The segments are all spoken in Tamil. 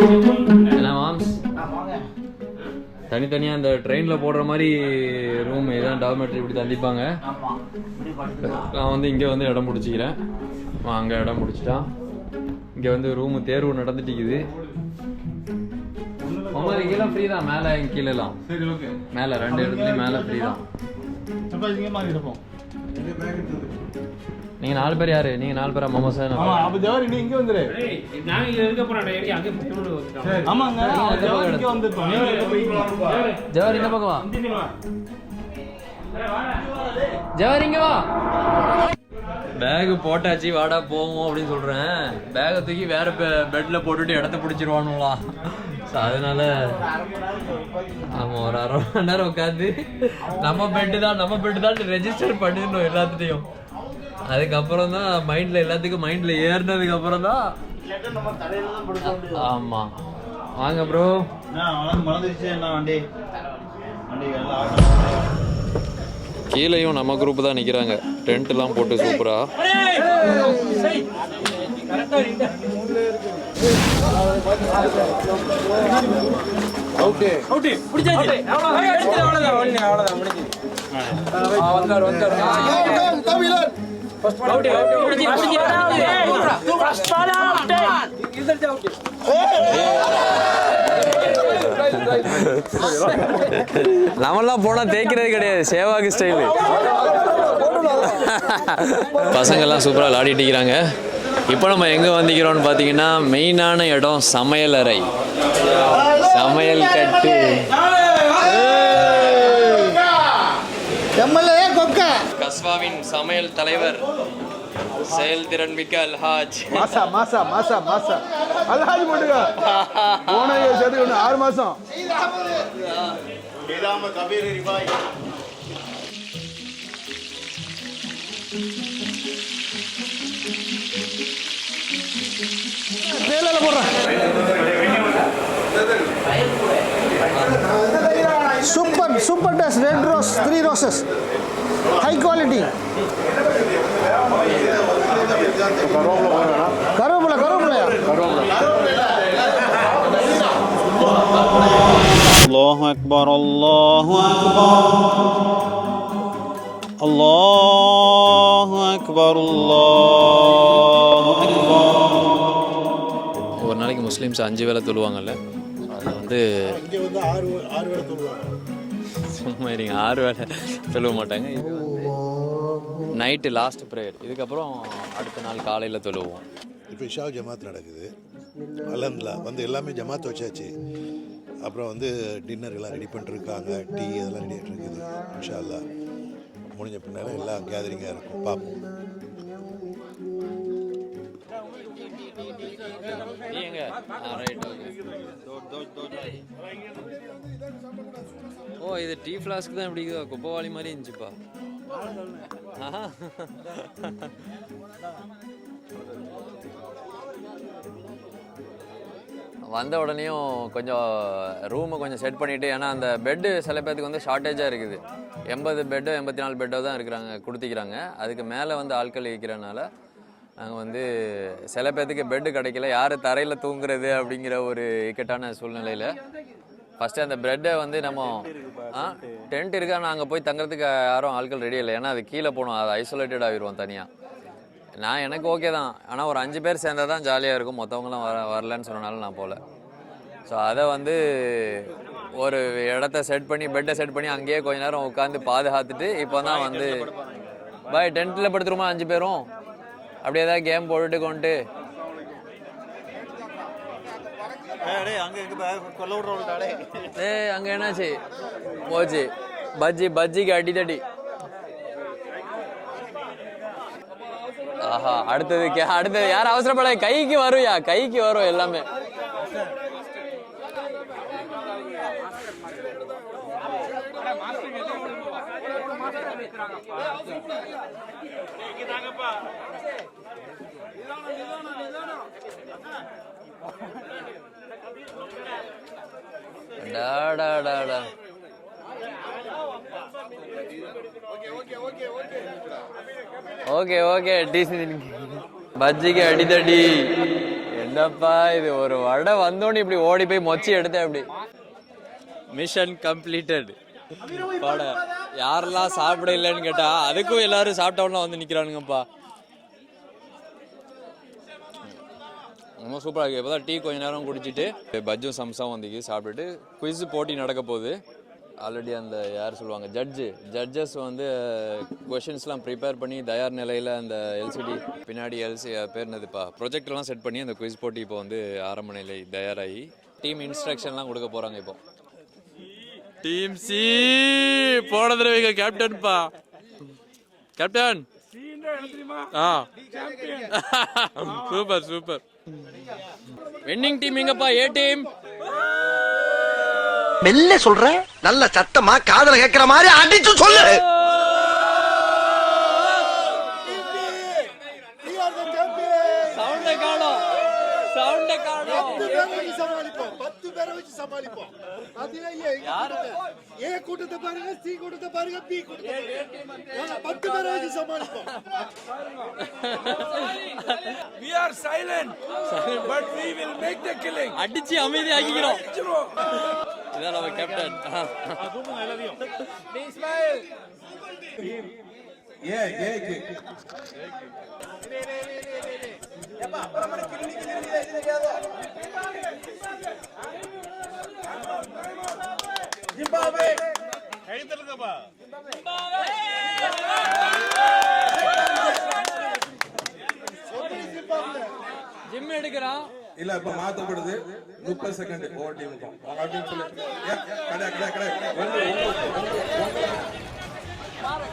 என்ன மாம்ஸ் தனித்தனியாக அந்த ட்ரெயினில் போடுற மாதிரி ரூம் இதான் டார்மெட்ரி இப்படி தந்திப்பாங்க. நான் வந்து இங்கே வந்து இடம் பிடிச்சிக்கிறேன். அங்கே இடம் பிடிச்சிட்டான். இங்கே வந்து ரூமு தேர்வு நடந்துட்டுக்குது. உங்களுக்கு கீழே ஃப்ரீ தான், மேலே கீழேலாம். சரி ஓகே, மேலே 2 இடத்துலையும் மேலே ஃப்ரீ தான். நீங்க 4 பேர் யாரு? நீங்க 4 பேரா? மாமா சார். ஆமா, அப்ப ஜவாரி நீ இங்க வந்துரு. நான் இங்க இருக்க போறேன். டேய் அங்க போய் வந்துட்டோம். ஆமாங்க, ஜவாரி இங்க வந்துட்டோம். ஜவாரி இந்த பக்கம் வா. ஜவாரி இங்க வா. பேக் போட்டாச்சு, வாடா போவோம் அப்படின்னு சொல்றேன். பேக்கை தூக்கி வேற பெட்ல போட்டுட்டு இடத்த பிடிச்சிருவானுங்களா. அதனால ஆமா ஒரு 1/2 மணி நேரம் உட்காந்து நம்ம பெட்டு தான் ரெஜிஸ்டர் பண்ணிடணும் எல்லாத்துட்டையும். அதுக்கப்புறம் தான் மைண்ட்ல எல்லாத்துக்கும் மைண்ட்ல ஏறினதுக்கு அப்புறம் தான். ஆமா வாங்க ப்ரோ. கீழேயும் நம்ம குரூப் தான் நிக்கிறாங்க, டென்ட் எல்லாம் போட்டு சூப்பரா. ஓகே ஓகே பிடிச்சாச்சு. அவ்வளவுதான் முடிஞ்சு. வந்தார் தமிழன் ஃபர்ஸ்ட் பால் அவுட். பிடிச்சி ஃபர்ஸ்ட் பால் அவுட். இதர் அவுட். நம்மளாம் போனா தேய்க்கிறது கிடையாது, சேவாக்கு ஸ்டைலு. பசங்கள்லாம் சூப்பராக விளையாடிட்டு இருக்கிறாங்க. இப்போ நம்ம எங்கே வந்திக்கிறோம்னு பார்த்தீங்கன்னா மெயினான இடம் சமையல் அறை, சமையல் கட்டு. கஸ்வாவின் சமையல் தலைவர் செயல்திறன் மிக்க அல்ஹாஜ். மாசா மாசா மாசா மாசா அல்ஹாஜ் போடுங்க. போனே சரி 6 மாசம். Super super taste. Red rose 3 roses high quality. கருவேப்பிலை கருவேப்பிலையா? அல்லாஹு அக்பர் அல்லாஹு அக்பர் அல்லாஹு அக்பர் அல்லாஹு அக்பர். ஒரு நாளைக்கு முஸ்லீம்ஸ் 5 வேளை தொழுவாங்கல்ல, அது வந்து இங்கே வந்து 6 வேளை தொழுவாங்க. சும்மா இருங்க, 6 வேளை தொழுவ மாட்டாங்க. இது வந்து நைட்டு லாஸ்ட் ப்ரேயர், இதுக்கப்புறம் அடுத்த நாள் காலையில் தொழுவோம். இப்போ இஷா ஜமாத் நடக்குது. அல்ஹம்துலில்லாஹ் வந்து எல்லாமே ஜமாத் வச்சாச்சு. அப்புறம் வந்து டின்னர் எல்லாம் ரெடி பண்ணிட்டுருக்காங்க, டீ அதெல்லாம் ரெடி ஆகிட்டு இருக்குது. இன்ஷா அல்லாஹ் முடிஞ்ச பின்னால் எல்லாம் கேதரிங்காக இருக்கும், பார்ப்போம். ஓ இது டீ ஃப்ளாஸ்க் தான் இப்படி குப்பவாளி மாதிரி இருந்துச்சுப்பா. வந்த உடனேயும் கொஞ்சம் ரூமை கொஞ்சம் செட் பண்ணிவிட்டு, ஏன்னா அந்த பெட்டு சில பேர்த்துக்கு வந்து ஷார்ட்டேஜாக இருக்குது. 80 பெட்டோ 84 பெட்டோ தான் இருக்கிறாங்க, கொடுத்திக்கிறாங்க. அதுக்கு மேலே வந்து ஆட்கள் இருக்கிறனால நாங்கள் வந்து சில பேர்த்துக்கு பெட்டு கிடைக்கல, யார் தரையில் தூங்குறது அப்படிங்கிற ஒரு இக்கட்டான சூழ்நிலையில் ஃபஸ்ட்டு அந்த பெட்டை வந்து நம்ம டென்ட் இருக்கா, நாங்கள் போய் தங்குறதுக்கு யாரும் ஆட்கள் ரெடி இல்லை. ஏன்னா அது கீழே போகணும், அது ஐசோலேட்டட் ஆகிடுவோம் தனியாக. நான் எனக்கு ஓகே தான், ஆனால் ஒரு 5 பேர் சேர்ந்தால் தான் ஜாலியாக இருக்கும். மற்றவங்களாம் வரலன்னு சொன்னனால நான் போகல. ஸோ அதை வந்து ஒரு இடத்த செட் பண்ணி பெட்டை செட் பண்ணி அங்கேயே கொஞ்ச நேரம் உட்காந்து பாதுகாத்துட்டு இப்போ தான் வந்து பாய் டென்ட்டில் படுத்துருமா 5 பேரும் அப்படியே ஏதாவது கேம் போட்டுட்டு கொண்டு அங்கே என்னாச்சு போச்சு. பஜ்ஜிக்கு அடித்தடி. ஆஹா, அடுத்தது யார் அவசரப்பட, கைக்கு வரும் எல்லாமே. ஓகே ஓகே, பஜ்ஜிக்கு அடித்தடி. என்னப்பா இது, ஒரு வடை வந்தோன்னு இப்படி ஓடி போய் மொச்சி எடுத்தேன் அப்படி. Mission completed. வடை யாரெல்லாம் சாப்பிட இல்லைன்னு கேட்டா அதுக்கும் எல்லாரும் சாப்பிட்டவனா வந்து நிக்கிறானுங்கப்பா. ரொம்ப சூப்பராக இருக்குது. இப்போ தான் டீ கொஞ்ச நேரம் குடிச்சிட்டு பஜ்ஜும் சம்சாவும் வந்து சாப்பிட்டுட்டு குவிஸ் போட்டி நடக்க போகுது. ஆல்ரெடி அந்த யார் சொல்லுவாங்க ஜட்ஜஸ் வந்து கொஷின்ஸ்லாம் ப்ரிப்பேர் பண்ணி தயார் நிலையில் அந்த எல்சிடி பின்னாடி பேர் என்னதுப்பா ப்ரொஜெக்டர்லாம் செட் பண்ணி அந்த குவிஸ் போட்டி இப்போ வந்து ஆரம்ப நிலை தயாராகி டீம் இன்ஸ்ட்ரக்ஷன்லாம் கொடுக்க போகிறாங்க. இப்போ டீம் சி போன தடவை கேப்டன்ப்பா, captain. Super super. Winning team எங்கப்பா? A team. மெல்ல சொல்ற, நல்ல சத்தமா காதுல கேட்கிற மாதிரி அடிச்சு சொல்லு. சவுண்ட காணோம், சவுண்ட காணோம். 10 பேரை வச்சு சமாளிப்போம். ஏ கூட்டத்தை பாருங்க, சி கூட்டத்தை பாருங்க, பி கூட்டத்தை பாருங்க. 10 பேரை வச்சு சமாளிப்போம். We are silent, but we will make the killing. அடிச்சு அமைதி ஆக்கிக்கிறோம். இதான் நம்ம கேப்டன். இஸ்மாயில் ஏப்பா அப்புறமா கிள்ளி இது தெரியாதோ? ஜிம்பாப்வே கை தள்ளுங்கப்பா. ஜிம் எடுக்கிறான் இல்ல இப்ப மாத்தப்படுது. 30 செகண்ட் ஓவர் டீமுக்கும் அப்படின்னு சொல்லி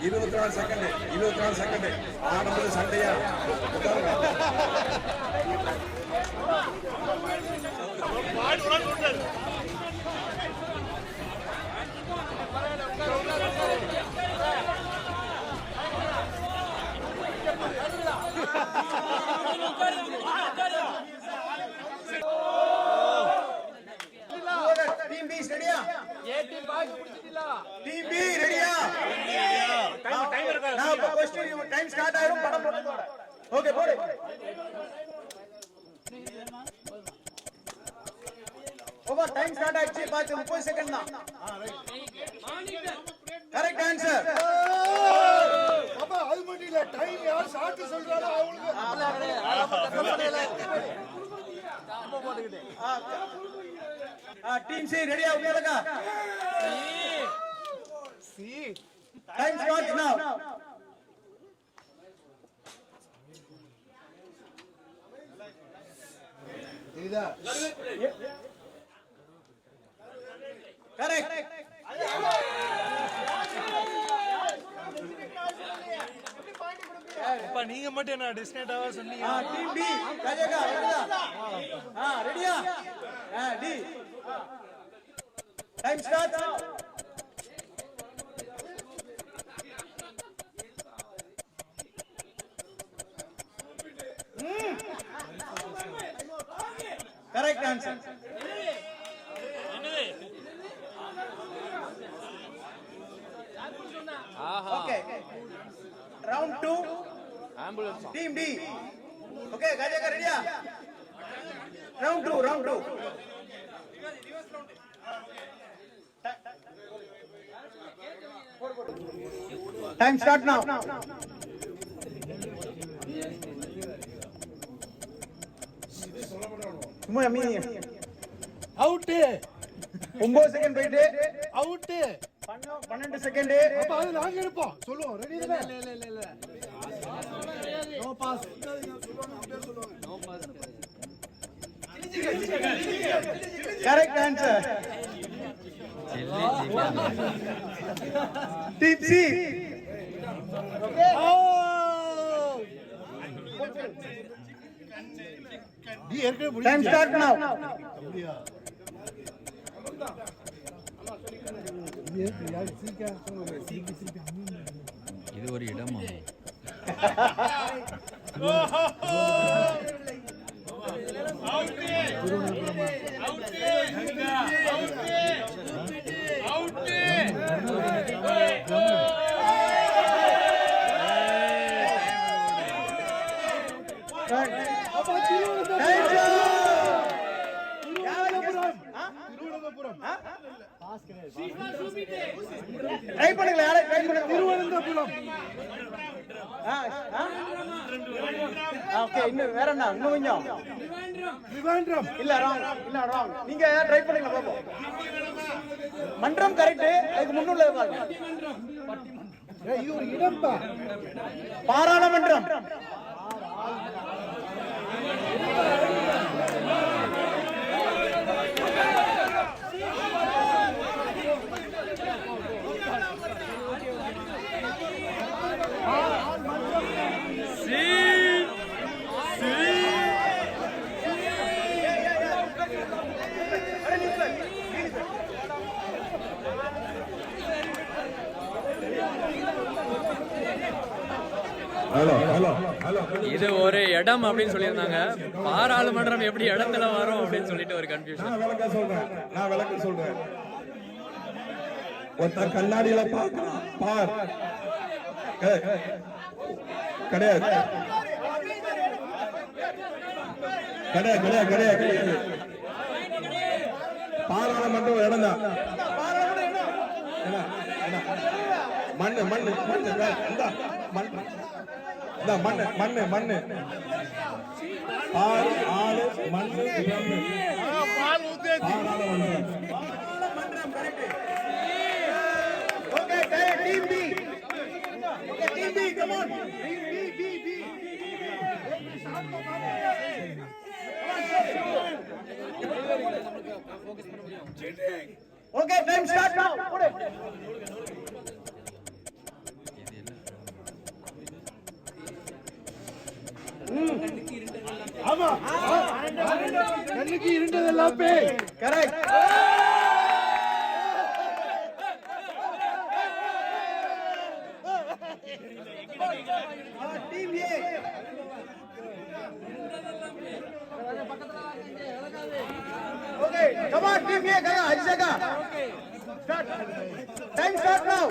24 செகண்ட் ஆடும்போது சண்டையா டீம் பி ரெடியா? ஏ டீம் பாக்ஸ் பிடிச்சிட்டீங்களா? டீம் பி ரெடியா? டைம் இருக்கு. நான் இப்ப क्वेश्चन டைம் ஸ்டார்ட் ஆயிரும். படம் போடுங்க. ஓகே போடு. ஓவர் டைம் ஸ்டார்ட் ஆயிடுச்சு. பாத்து 30 செகண்ட் தான். Correct answer. அப்பா அது மட்டும் இல்ல, டைம் யார் ஷார்ட் சொல்றானோ அவங்களுக்கு டீம் சி ரெடியா? உங்களுக்கு சி டைம் ஸ்டார்ட் நவ. இதா கரெக்ட். அப்பா நீங்க மட்டும் என்ன டிஸ்கனெக்ட் ஆவ சொன்னீங்க? டீம் பி கஜேகா ரெடியா? D time start. Correct answer. Okay round 2 ambulance team D. Okay கஜேகா ரெடியா? Round 2 time start now. சும்மா அம்மி அவுட் 9 செகண்ட் போயிட்டு அவுட் 12 செகண்ட். அப்ப அது நாங்க எடுப்போம் சொல்லுவோம். ரெடி இல்ல no pass no pass. Correct answer. Team C time start now. இது ஒரு இடமா? Time திருவனந்தபுரம் ட்ரை பண்ணுங்களேன், யாரை ட்ரை பண்ணுங்க. திருவனந்தபுரம் ஓகே, இன்னும் வேற என்ன, இன்னும் கொஞ்சம் திரிவேண்டம் இல்ல ராங், இல்ல ராங். நீங்க ட்ரை பண்ணுங்க பாப்போம். மன்றம் கரெக்ட், அதுக்கு முன்னுள்ள பாருங்க. இது ஒரு இடம்பா பாராளுமன்றம். இது ஒரு இடம் அப்படின்னு சொல்லியிருந்தாங்க, பாராளுமன்றம் எப்படி இடத்துல வரும் அப்படின்னு சொல்லிட்டு ஒரு கன்ஃபியூஷன். நான் விளக்க சொல்றேன். ஒருத்தர் கண்ணாடியில பார்க்கலாம், பார் கிடையாது கிடையாது கிடையாது கிடையாது. பாராளுமன்றம் இடம் தான். மண்ணு மண்ணு மண்ணு மண்ணு மண்ணு மண்ணு மண்ணு பால் ஆளு மண்ணு பாராளுமன்றம். Okay, team B. Okay, team B, come on. B. Okay, time start now. போடு. ஆமா கண்ணுக்கு இருண்டதெல்லாம் பேய். Correct. Team A. Okay, come on team A, கயா அஜிஷா. Start. Time start now.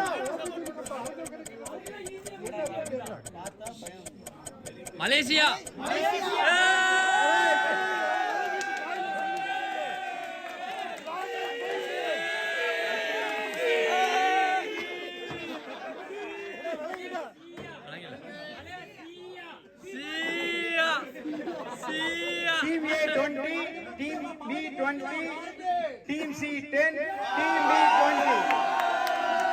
Malaysia. Team A 20, Team B 20, Team C 10, Team B 20.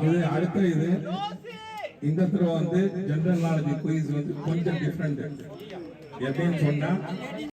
இது அடுத்த இது இந்த தடவை வந்து ஜெனரல் நாலேஜ் குயிஸ் வந்து கொஞ்சம் டிஃப்ரெண்ட் எப்படின்னு சொன்னா